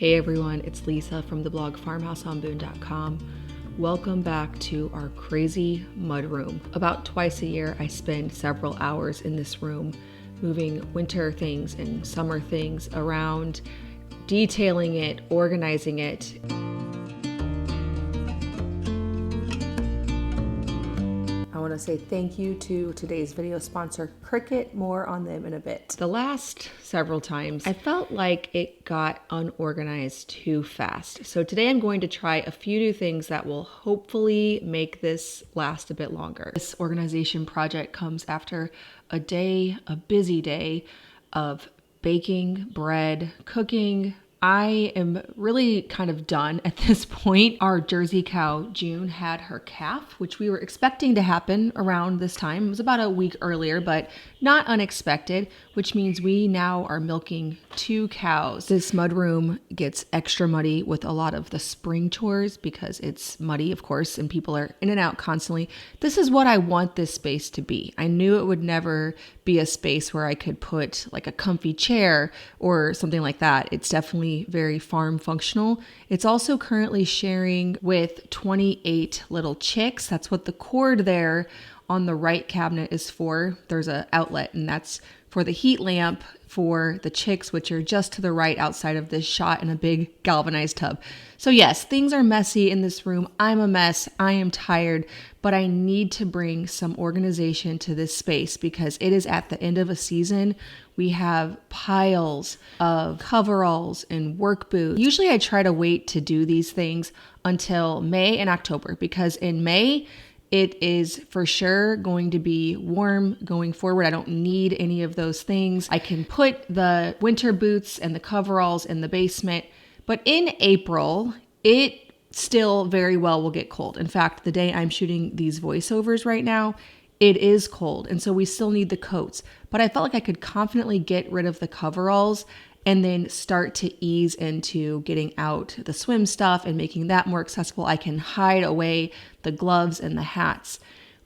Hey everyone, it's Lisa from the blog farmhouseonboone.com. Welcome back to our crazy mudroom. About twice a year, I spend several hours in this room moving winter things and summer things around, detailing it, organizing it. I want to say thank you to today's video sponsor, Cricut. More on them in a bit. The last several times, I felt like it got unorganized too fast. So today I'm going to try a few new things that will hopefully make this last a bit longer. This organization project comes after a busy day of baking, bread, cooking. I am really kind of done at this point. Our Jersey cow, June, had her calf, which we were expecting to happen around this time. It was about a week earlier, but not unexpected, which means we now are milking 2 cows. This mudroom gets extra muddy with a lot of the spring chores because it's muddy, of course, and people are in and out constantly. This is what I want this space to be. I knew it would never be a space where I could put like a comfy chair or something like that. It's definitely very farm functional. It's also currently sharing with 28 little chicks. That's what the cord there on the right cabinet is for. There's an outlet, and that's for the heat lamp for the chicks, which are just to the right outside of this shot in a big galvanized tub. So yes, things are messy in this room. I'm a mess. I am tired, but I need to bring some organization to this space because it is at the end of a season. We have piles of coveralls and work boots. Usually I try to wait to do these things until May and October because in May, it is for sure going to be warm going forward. I don't need any of those things. I can put the winter boots and the coveralls in the basement, but in April, it still very well will get cold. In fact, the day I'm shooting these voiceovers right now, it is cold. And so we still need the coats, but I felt like I could confidently get rid of the coveralls and then start to ease into getting out the swim stuff and making that more accessible. I can hide away the gloves and the hats.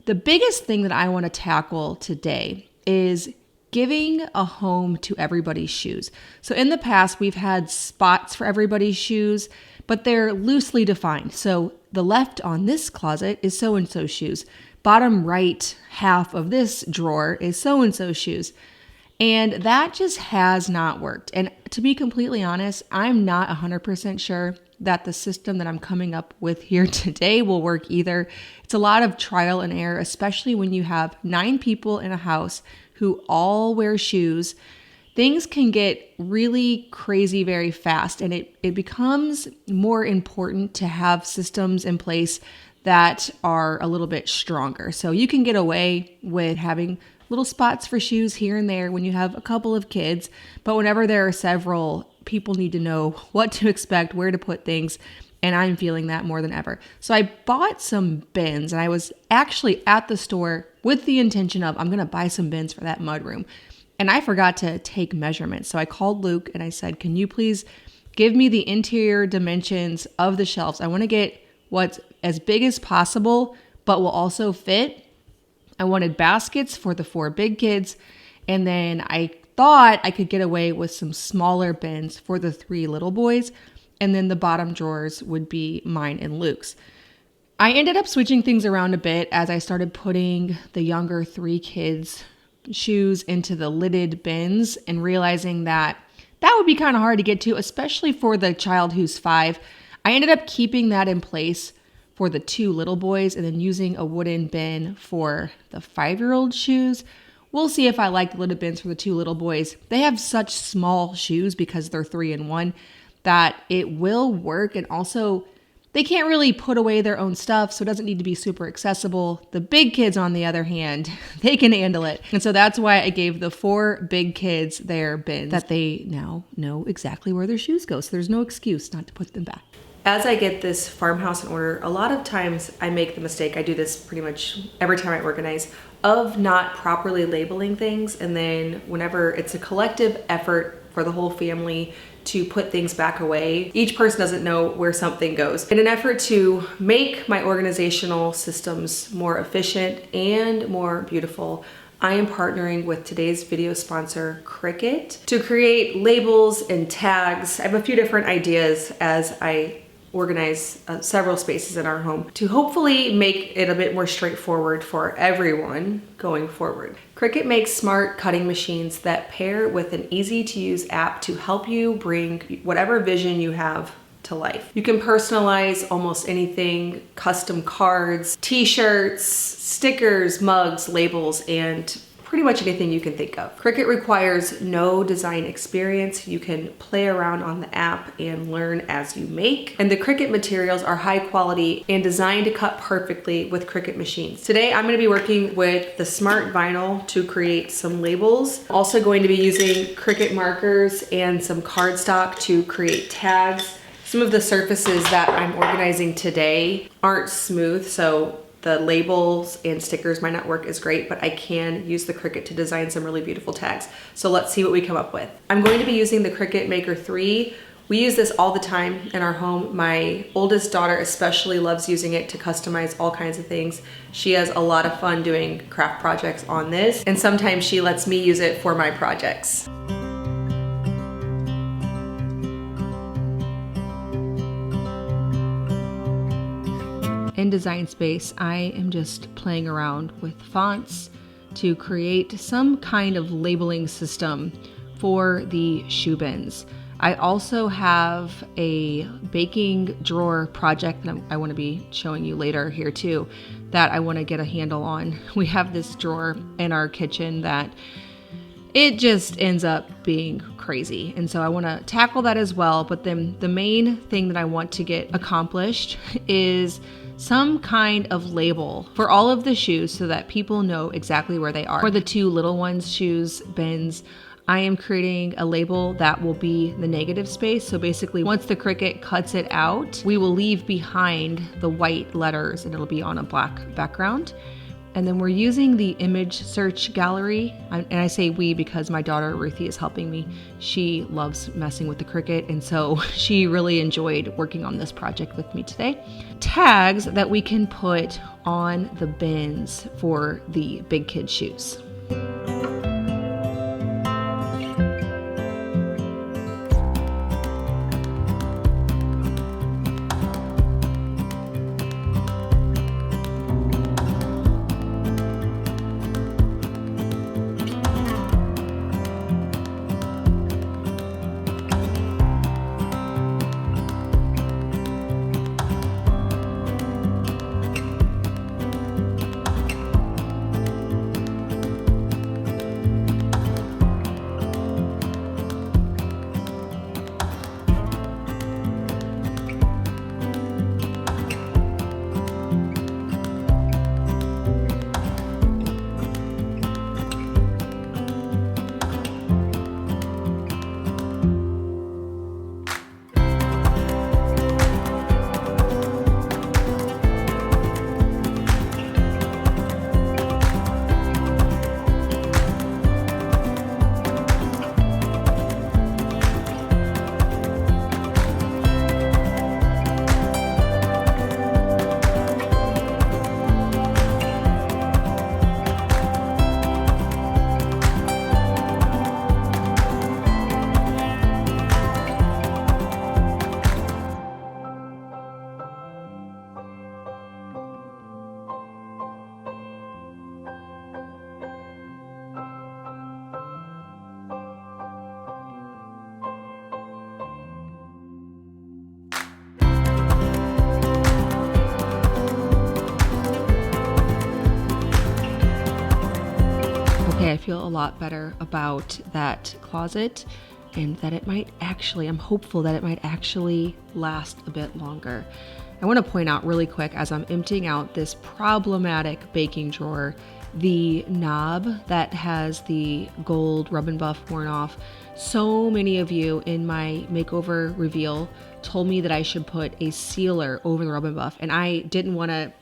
The biggest thing that I want to tackle today is giving a home to everybody's shoes. So in the past, we've had spots for everybody's shoes, but they're loosely defined. So the left on this closet is so-and-so shoes. Bottom right half of this drawer is so-and-so shoes. And that just has not worked. And to be completely honest, I'm not 100% sure that the system that I'm coming up with here today will work either. It's a lot of trial and error, especially when you have 9 people in a house who all wear shoes. Things can get really crazy very fast, and it becomes more important to have systems in place that are a little bit stronger. So you can get away with having little spots for shoes here and there when you have a couple of kids, but whenever there are several, people need to know what to expect, where to put things, and I'm feeling that more than ever. So I bought some bins, and I was actually at the store with the intention of, I'm gonna buy some bins for that mudroom, and I forgot to take measurements. So I called Luke and I said, can you please give me the interior dimensions of the shelves? I wanna get what's as big as possible, but will also fit. I wanted baskets for the 4 big kids, and then I thought I could get away with some smaller bins for the 3 little boys, and then the bottom drawers would be mine and Luke's. I ended up switching things around a bit as I started putting the younger 3 kids' shoes into the lidded bins and realizing that that would be kind of hard to get to, especially for the child who's 5. I ended up keeping that in place for the 2 little boys and then using a wooden bin for the 5-year-old shoes. We'll see if I like the lidded bins for the 2 little boys. They have such small shoes because they're 3 in 1 that it will work. And also they can't really put away their own stuff, so it doesn't need to be super accessible. The big kids, on the other hand, they can handle it. And so that's why I gave the 4 big kids their bins that they now know exactly where their shoes go. So there's no excuse not to put them back. As I get this farmhouse in order, a lot of times I make the mistake, I do this pretty much every time I organize, of not properly labeling things. And then whenever it's a collective effort for the whole family to put things back away, each person doesn't know where something goes. In an effort to make my organizational systems more efficient and more beautiful, I am partnering with today's video sponsor, Cricut, to create labels and tags. I have a few different ideas as I organize several spaces in our home to hopefully make it a bit more straightforward for everyone going forward. Cricut makes smart cutting machines that pair with an easy to use app to help you bring whatever vision you have to life. You can personalize almost anything, custom cards, t-shirts, stickers, mugs, labels, and pretty much anything you can think of. Cricut requires no design experience. You can play around on the app and learn as you make. And the Cricut materials are high quality and designed to cut perfectly with Cricut machines. Today, I'm gonna be working with the Smart Vinyl to create some labels. Also going to be using Cricut markers and some cardstock to create tags. Some of the surfaces that I'm organizing today aren't smooth, so the labels and stickers might not work as great, but I can use the Cricut to design some really beautiful tags. So let's see what we come up with. I'm going to be using the Cricut Maker 3. We use this all the time in our home. My oldest daughter especially loves using it to customize all kinds of things. She has a lot of fun doing craft projects on this, and sometimes she lets me use it for my projects. In Design Space, I am just playing around with fonts to create some kind of labeling system for the shoe bins. I also have a baking drawer project that I want to be showing you later here too, that I want to get a handle on. We have this drawer in our kitchen that it just ends up being crazy. And so I want to tackle that as well. But then the main thing that I want to get accomplished is some kind of label for all of the shoes so that people know exactly where they are. For the two little ones' shoes bins, I am creating a label that will be the negative space. So basically, once the Cricut cuts it out, we will leave behind the white letters and it'll be on a black background. And then we're using the image search gallery. And I say we because my daughter Ruthie is helping me. She loves messing with the Cricut, and so she really enjoyed working on this project with me today. Tags that we can put on the bins for the big kid shoes. Okay, I feel a lot better about that closet and that it might actually, I'm hopeful that it might actually last a bit longer. I want to point out really quick as I'm emptying out this problematic baking drawer, the knob that has the gold rub and buff worn off. So many of you in my makeover reveal told me that I should put a sealer over the rub and buff, and I didn't want to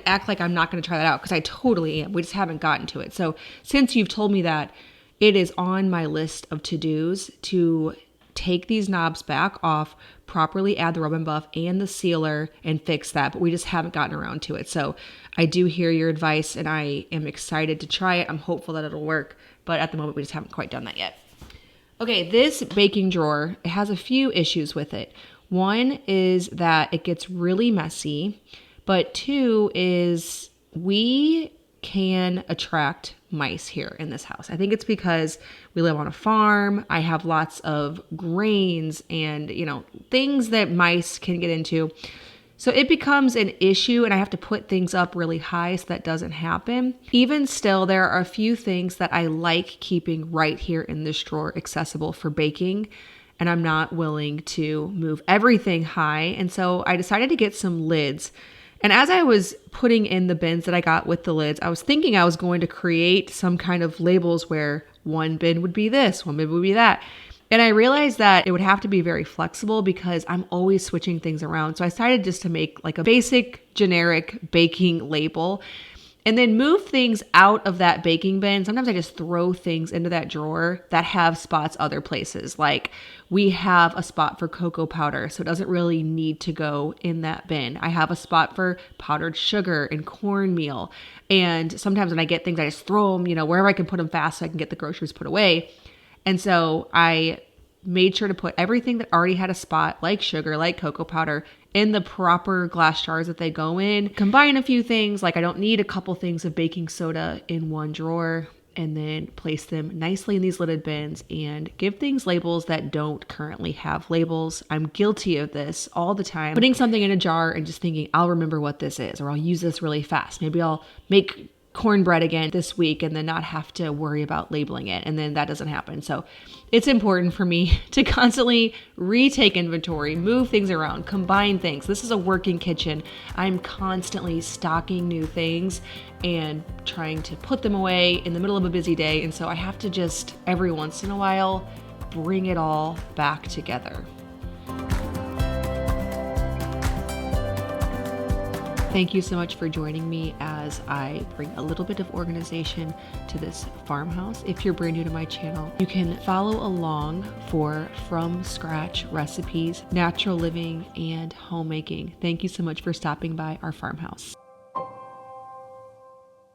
act like I'm not going to try that out because I totally am. We just haven't gotten to it. So since you've told me that, it is on my list of to-dos to take these knobs back off, properly add the rub and buff and the sealer and fix that, but we just haven't gotten around to it. So I do hear your advice and I am excited to try it. I'm hopeful that it'll work, but at the moment we just haven't quite done that yet. Okay, this baking drawer, it has a few issues with it. One is that it gets really messy, but two is we can attract mice here in this house. I think it's because we live on a farm. I have lots of grains and, things that mice can get into. So it becomes an issue and I have to put things up really high so that doesn't happen. Even still, there are a few things that I like keeping right here in this drawer accessible for baking, and I'm not willing to move everything high. And so I decided to get some lids. And as I was putting in the bins that I got with the lids, I was thinking I was going to create some kind of labels where one bin would be this, one bin would be that. And I realized that it would have to be very flexible because I'm always switching things around. So I decided just to make like a basic generic baking label and then move things out of that baking bin. Sometimes I just throw things into that drawer that have spots other places. Like we have a spot for cocoa powder, so it doesn't really need to go in that bin. I have a spot for powdered sugar and cornmeal. And sometimes when I get things, I just throw them, wherever I can put them fast so I can get the groceries put away. And so I made sure to put everything that already had a spot, like sugar, like cocoa powder, in the proper glass jars that they go in. Combine a few things, like I don't need a couple things of baking soda in one drawer, and then place them nicely in these lidded bins and give things labels that don't currently have labels. I'm guilty of this all the time. Putting something in a jar and just thinking, I'll remember what this is, or I'll use this really fast. Maybe I'll make cornbread again this week and then not have to worry about labeling it. And then that doesn't happen. So it's important for me to constantly retake inventory, move things around, combine things. This is a working kitchen. I'm constantly stocking new things and trying to put them away in the middle of a busy day. And so I have to just every once in a while bring it all back together. Thank you so much for joining me as I bring a little bit of organization to this farmhouse. If you're brand new to my channel, you can follow along for from scratch recipes, natural living, and homemaking. Thank you so much for stopping by our farmhouse.